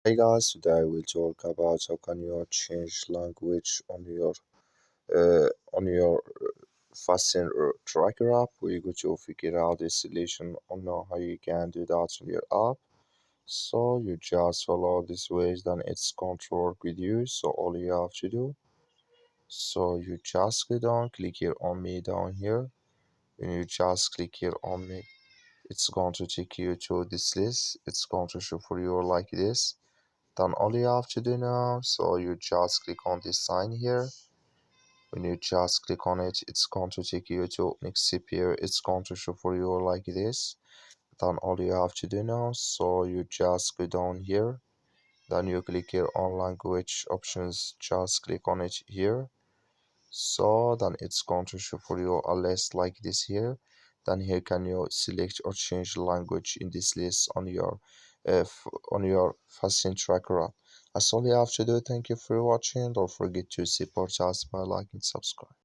Hey guys, today we'll talk about how can you change language on your Fasten Tracker app. We're going to figure out the solution on how you can do that on your app. So you just follow these ways, then it's going to work with you. So all you have to do, so you just go down, click here on me down here. When you just click here on me, it's going to take you to this list. It's going to show for you like this. Then all you have to do now, so you just click on this sign here. When you just click on it, it's going to take you to next here. It's going to show for you like this. Then all you have to do now, so you just go down here. Then you click here on language options, just click on it here. So then it's going to show for you a list like this here. Then here can you select or change language in this list on your Fasten Tracker app. That's all you have to do. Thank you for watching. Don't forget to support us by liking and subscribe.